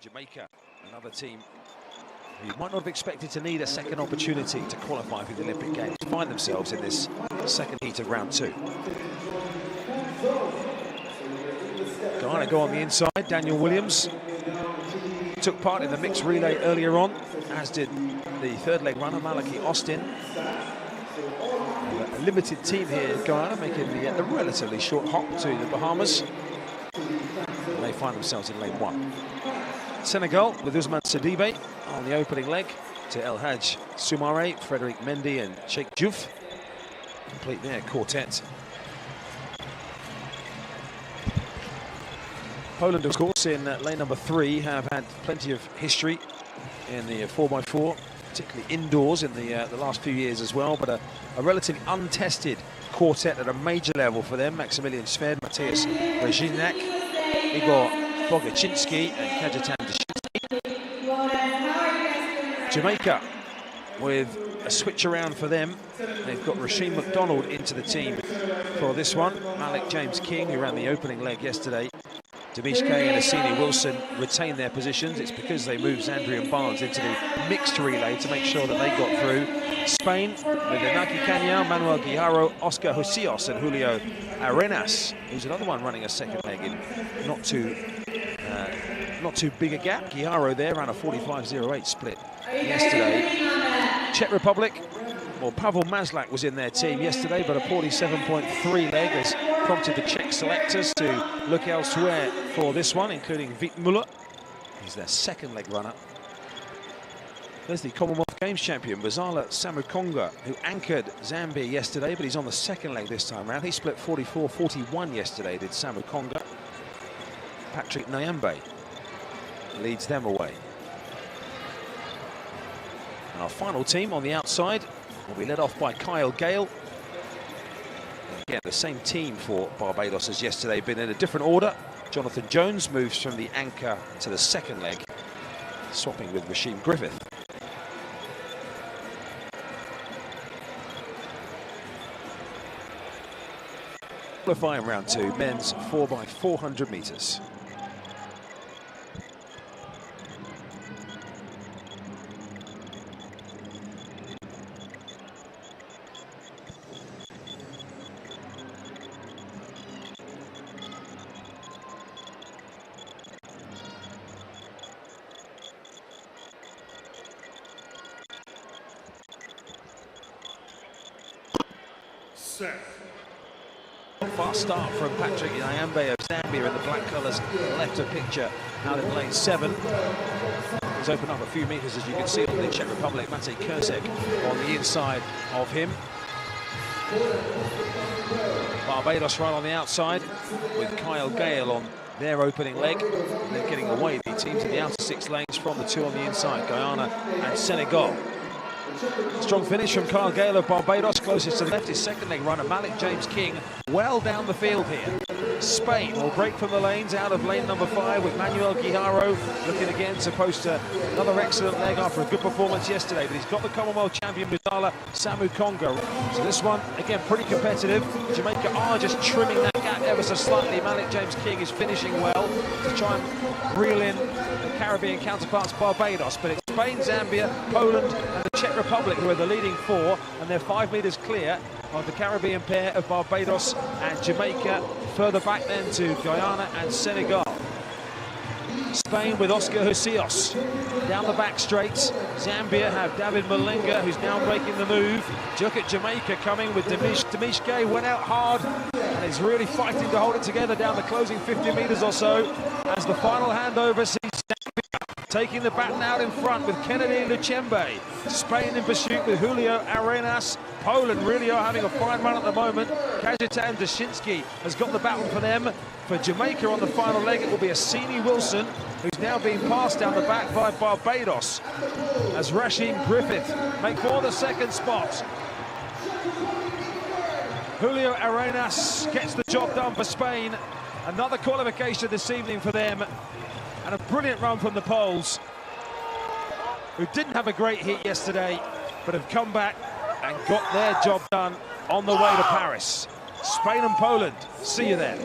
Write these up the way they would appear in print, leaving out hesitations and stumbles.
Jamaica, another team who you might not have expected to need a second opportunity to qualify for the Olympic Games, find themselves in this second heat of round 2. Guyana go on the inside. Daniel Williams took part in the mixed relay earlier on, as did the third leg runner, Malachy Austin. A limited team here in Guyana, making the relatively short hop to the Bahamas. And they find themselves in lane 1. Senegal with Ousmane Sidibe on the opening leg to El Hadj Soumaré, Frédéric Mendy and Cheikh Diouf. Complete their quartet. Poland, of course, in lane number 3 have had plenty of history in the 4x4, particularly indoors in the last few years as well, but a relatively untested quartet at a major level for them. Maximilian Sved, Mateusz Rezinek, Igor Bogaczynski and Kajetan Dyszyński. Jamaica with a switch around for them. They've got Rasheem McDonald into the team for this one. Malik James King, who ran the opening leg yesterday. Demish Kay and Asini Wilson retain their positions. It's because they moved Zandrian Barnes into the mixed relay to make sure that they got through. Spain with Inaki Kanyao, Manuel Guijarro, Oscar Josios and Julio Arenas, who's another one running a second leg in not too big a gap. Guijarro there ran a 45.08 split yesterday. Czech Republic, well, Pavel Maslak was in their team yesterday, but a 47.3 leg has prompted the Czech selectors to look elsewhere for this one, including Vít Müller. He's their second leg runner. There's the Commonwealth Games champion, Bazala Samukonga, who anchored Zambia yesterday, but he's on the second leg this time around. He split 44.41 yesterday, did Samukonga. Patrick Nyambe leads them away. And our final team on the outside will be led off by Kyle Gale. Again, the same team for Barbados as yesterday, but in a different order. Jonathan Jones moves from the anchor to the second leg, swapping with Rasheem Griffith. Qualifying round 2, men's 4x400 meters. Fast start from Patrick Nyambe of Zambia in the black colours, left of picture out in lane 7. He's opened up a few metres, as you can see, on the Czech Republic. Matej Kurzek on the inside of him. Barbados right on the outside with Kyle Gale on their opening leg. They're getting away, the teams in the outer 6 lanes from the 2 on the inside, Guyana and Senegal. Strong finish from Kyle Gale of Barbados, closest to the left, his second leg runner, Malik James King, well down the field here. Spain will break from the lanes out of lane number 5 with Manuel Guijarro looking again to post another excellent leg after a good performance yesterday, but he's got the Commonwealth champion Bazala Samukonga. So this one, again, pretty competitive. Jamaica are just trimming that gap ever so slightly. Malik James King is finishing well to try and reel in the Caribbean counterparts Barbados, but it's Spain, Zambia, Poland and the Czech Republic who are the leading 4, and they're 5 metres clear of the Caribbean pair of Barbados and Jamaica. Further back then to Guyana and Senegal. Spain with Oscar Josios down the back straights. Zambia have David Malinga, who's now making the move. Look at Jamaica coming with Demish Gay, went out hard and is really fighting to hold it together down the closing 50 metres or so, as the final handover sees Zambia taking the baton out in front with Kennedy Luchembe. Spain in pursuit with Julio Arenas. Poland really are having a fine run at the moment. Kajetan Dyszyński has got the baton for them. For Jamaica on the final leg, it will be Asini Wilson, who's now being passed down the back by Barbados, as Rasheem Griffith make for the second spot. Julio Arenas gets the job done for Spain. Another qualification this evening for them, and a brilliant run from the Poles, who didn't have a great hit yesterday, but have come back and got their job done on the way to Paris. Spain and Poland, see you then.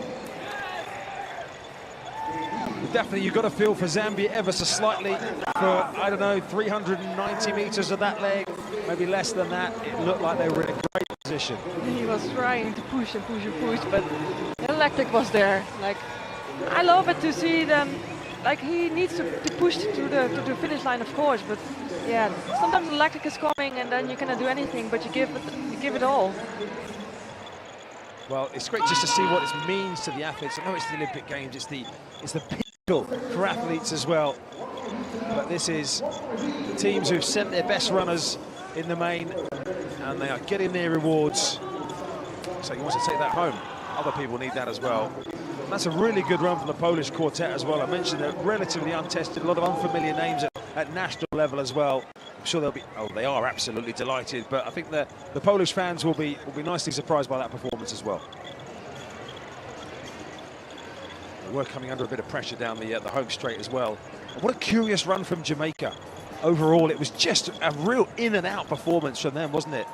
definitely you've got to feel for Zambia ever so slightly for, I don't know, 390 meters of that leg, maybe less than that. It looked like they were in a great position. He was trying to push and push and push, but the lactic was there. Like, I love it to see them. Like, he needs to push to the finish line, of course, but yeah, sometimes the lactic is coming and then you cannot do anything, but you give it all. Well, it's great just to see what it means to the athletes. I know it's the Olympic Games, it's the pinnacle for athletes as well. But this is teams who've sent their best runners in the main, and they are getting their rewards. So he wants to take that home. Other people need that as well. And that's a really good run from the Polish quartet as well. I mentioned they're relatively untested, a lot of unfamiliar names at national level as well. I'm sure they'll be, oh, they are absolutely delighted, but I think the Polish fans will be nicely surprised by that performance as well. They were coming under a bit of pressure down the home straight as well. And what a curious run from Jamaica. Overall, it was just a real in and out performance from them, wasn't it?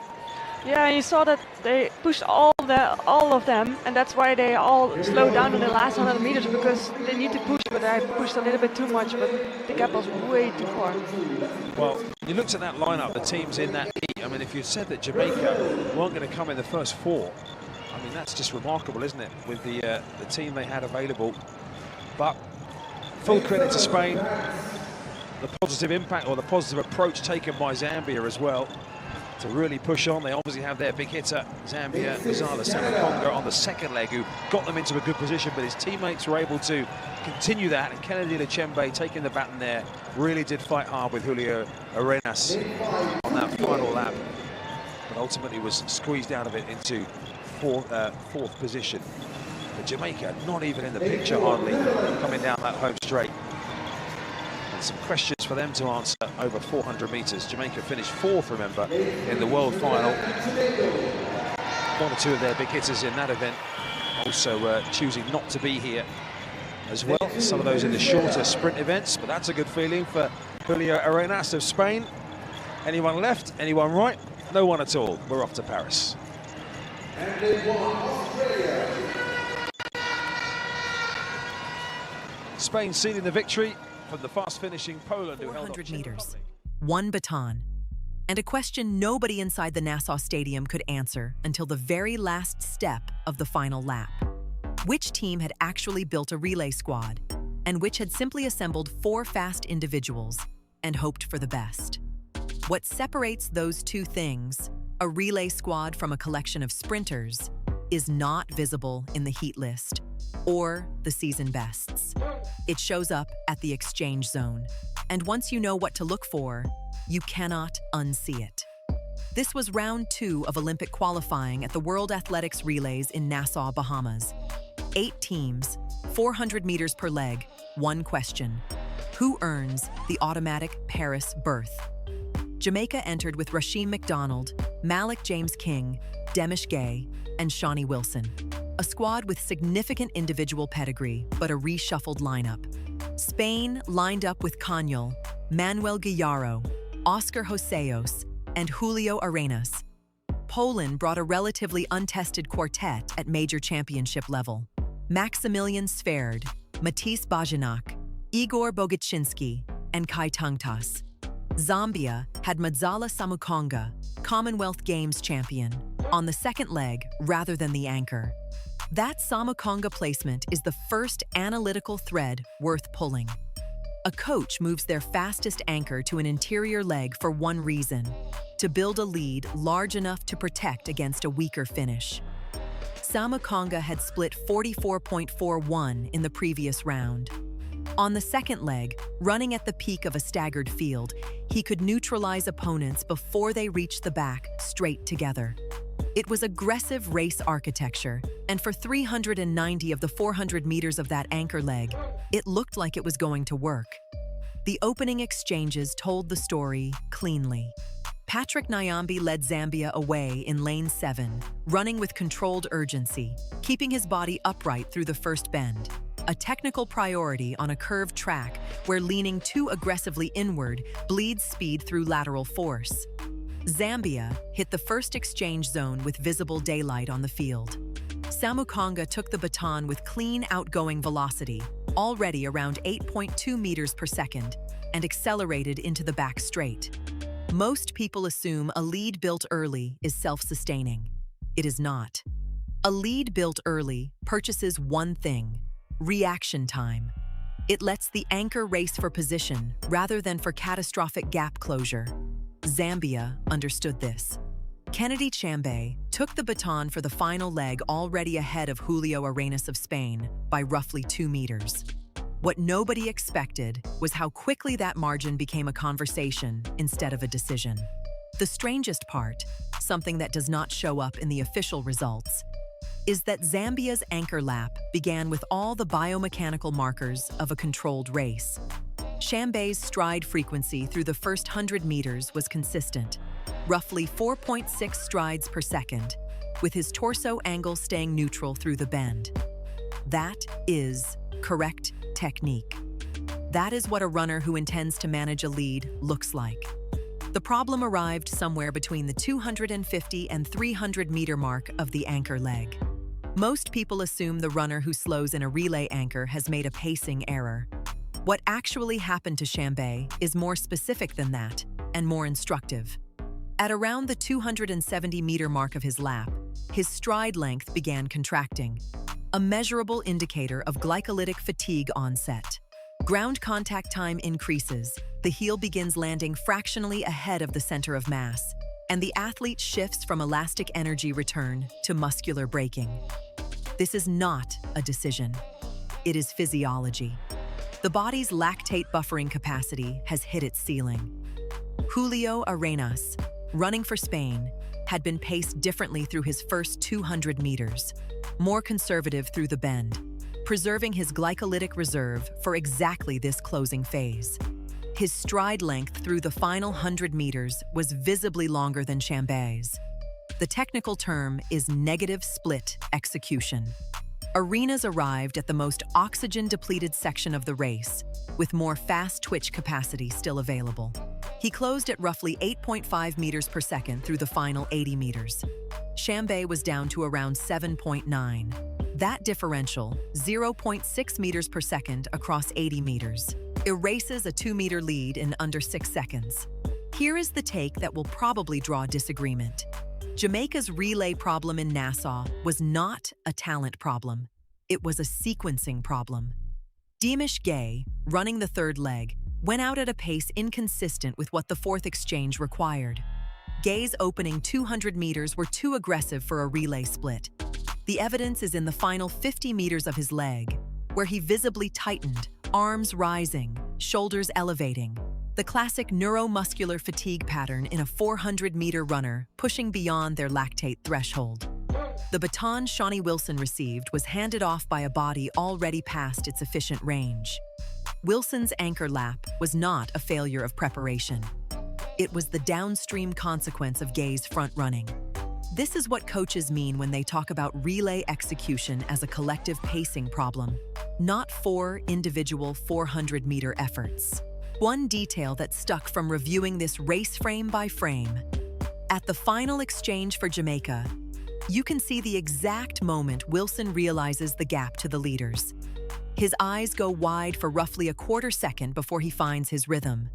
Yeah, you saw that they pushed all of them, and that's why they all slowed down in the last 100 meters, because they need to push, but I pushed a little bit too much, but the gap was way too far. Well, you looked at that lineup, the teams in that heat. I mean, if you said that Jamaica weren't going to come in the first four, I mean, that's just remarkable, isn't it, with the team they had available. But full credit to Spain, the positive impact or the positive approach taken by Zambia as well, to really push on. They obviously have their big hitter, Zambia, Samukonga, on the second leg, who got them into a good position, but his teammates were able to continue that, and Kennedy Lechembe taking the baton there, really did fight hard with Julio Arenas on that final lap, but ultimately was squeezed out of it into fourth position. But Jamaica, not even in the picture hardly, coming down that home straight. Some questions for them to answer over 400 meters. Jamaica finished fourth, remember, in the world final. One or two of their big hitters in that event also choosing not to be here as well. Some of those in the shorter sprint events, but that's a good feeling for Julio Arenas of Spain. Anyone left? Anyone right? No one at all. We're off to Paris. Spain sealing the victory from the fast-finishing Poland, who held 400 meters, one baton, and a question nobody inside the Nassau Stadium could answer until the very last step of the final lap. Which team had actually built a relay squad, and which had simply assembled 4 fast individuals and hoped for the best? What separates those two things, a relay squad from a collection of sprinters, is not visible in the heat list or the season bests. It shows up at the exchange zone, and once you know what to look for, you cannot unsee it. This was round 2 of Olympic qualifying at the World Athletics Relays in Nassau, Bahamas. 8 teams, 400 meters per leg, one question: who earns the automatic Paris berth? Jamaica entered with Rasheem McDonald, Malik James King, Demish Gay, and Shawnee Wilson. A squad with significant individual pedigree, but a reshuffled lineup. Spain lined up with Cañol, Manuel Guillaro, Oscar Joseos, and Julio Arenas. Poland brought a relatively untested quartet at major championship level. Maximilian Sverd, Matisse Bajanak, Igor Bogaczynski, and Kai Tungtas. Zambia had Madzala Samukonga, Commonwealth Games champion, on the second leg rather than the anchor. That Samukonga placement is the first analytical thread worth pulling. A coach moves their fastest anchor to an interior leg for one reason: to build a lead large enough to protect against a weaker finish. Samukonga had split 44.41 in the previous round. On the second leg, running at the peak of a staggered field, he could neutralize opponents before they reached the back straight together. It was aggressive race architecture, and for 390 of the 400 meters of that anchor leg, it looked like it was going to work. The opening exchanges told the story cleanly. Patrick Nyambe led Zambia away in lane 7, running with controlled urgency, keeping his body upright through the first bend. A technical priority on a curved track where leaning too aggressively inward bleeds speed through lateral force. Zambia hit the first exchange zone with visible daylight on the field. Samukonga took the baton with clean outgoing velocity, already around 8.2 meters per second, and accelerated into the back straight. Most people assume a lead built early is self-sustaining. It is not. A lead built early purchases one thing: reaction time. It lets the anchor race for position rather than for catastrophic gap closure. Zambia understood this. Kennedy Chambay took the baton for the final leg already ahead of Julio Arenas of Spain by roughly 2 meters. What nobody expected was how quickly that margin became a conversation instead of a decision. The strangest part, something that does not show up in the official results, is that Zambia's anchor lap began with all the biomechanical markers of a controlled race. Chambay's stride frequency through the first 100 meters was consistent, roughly 4.6 strides per second, with his torso angle staying neutral through the bend. That is correct technique. That is what a runner who intends to manage a lead looks like. The problem arrived somewhere between the 250 and 300 meter mark of the anchor leg. Most people assume the runner who slows in a relay anchor has made a pacing error. What actually happened to Chambay is more specific than that and more instructive. At around the 270 meter mark of his lap, his stride length began contracting, a measurable indicator of glycolytic fatigue onset. Ground contact time increases, the heel begins landing fractionally ahead of the center of mass, and the athlete shifts from elastic energy return to muscular braking. This is not a decision. It is physiology. The body's lactate buffering capacity has hit its ceiling. Julio Arenas, running for Spain, had been paced differently through his first 200 meters, more conservative through the bend, preserving his glycolytic reserve for exactly this closing phase. His stride length through the final 100 meters was visibly longer than Chambay's. The technical term is negative split execution. Arenas arrived at the most oxygen-depleted section of the race, with more fast twitch capacity still available. He closed at roughly 8.5 meters per second through the final 80 meters. Chambay was down to around 7.9. That differential, 0.6 meters per second across 80 meters, erases a 2-meter lead in under 6 seconds. Here is the take that will probably draw disagreement. Jamaica's relay problem in Nassau was not a talent problem. It was a sequencing problem. Deemish Gay, running the third leg, went out at a pace inconsistent with what the fourth exchange required. Gay's opening 200 meters were too aggressive for a relay split. The evidence is in the final 50 meters of his leg, where he visibly tightened, arms rising, shoulders elevating. The classic neuromuscular fatigue pattern in a 400-meter runner pushing beyond their lactate threshold. The baton Shawnee Wilson received was handed off by a body already past its efficient range. Wilson's anchor lap was not a failure of preparation. It was the downstream consequence of Gay's front running. This is what coaches mean when they talk about relay execution as a collective pacing problem, not 4 individual 400-meter efforts. One detail that stuck from reviewing this race frame by frame. At the final exchange for Jamaica, you can see the exact moment Wilson realizes the gap to the leaders. His eyes go wide for roughly a quarter second before he finds his rhythm.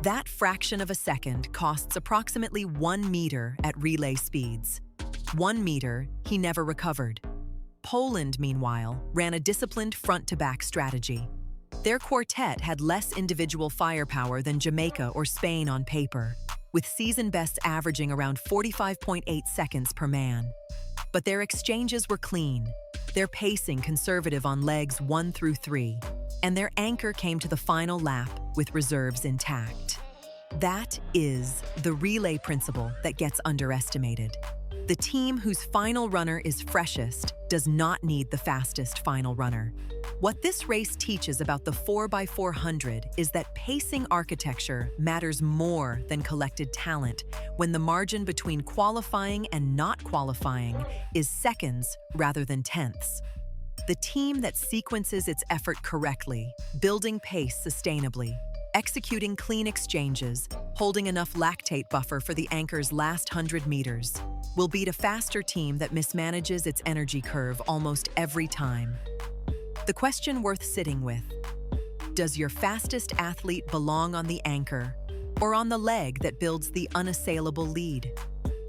That fraction of a second costs approximately 1 meter at relay speeds. 1 meter he never recovered. Poland, meanwhile, ran a disciplined front-to-back strategy. Their quartet had less individual firepower than Jamaica or Spain on paper, with season bests averaging around 45.8 seconds per man. But their exchanges were clean, their pacing conservative on legs 1 through 3, and their anchor came to the final lap with reserves intact. That is the relay principle that gets underestimated. The team whose final runner is freshest does not need the fastest final runner. What this race teaches about the 4x400 is that pacing architecture matters more than collected talent when the margin between qualifying and not qualifying is seconds rather than tenths. The team that sequences its effort correctly, building pace sustainably, executing clean exchanges, holding enough lactate buffer for the anchor's last 100 meters, will beat a faster team that mismanages its energy curve almost every time. The question worth sitting with: does your fastest athlete belong on the anchor or on the leg that builds the unassailable lead?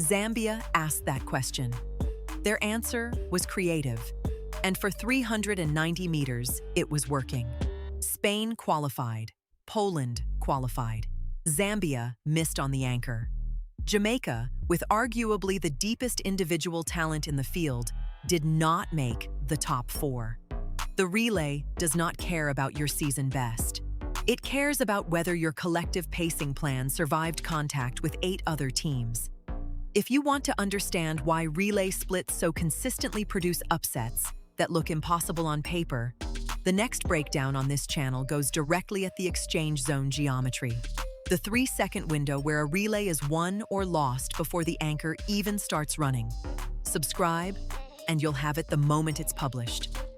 Zambia asked that question. Their answer was creative, and for 390 meters, it was working. Spain qualified, Poland qualified, Zambia missed on the anchor. Jamaica, with arguably the deepest individual talent in the field, did not make the top 4. The relay does not care about your season best. It cares about whether your collective pacing plan survived contact with 8 other teams. If you want to understand why relay splits so consistently produce upsets that look impossible on paper, the next breakdown on this channel goes directly at the exchange zone geometry, the 3-second window where a relay is won or lost before the anchor even starts running. Subscribe, and you'll have it the moment it's published.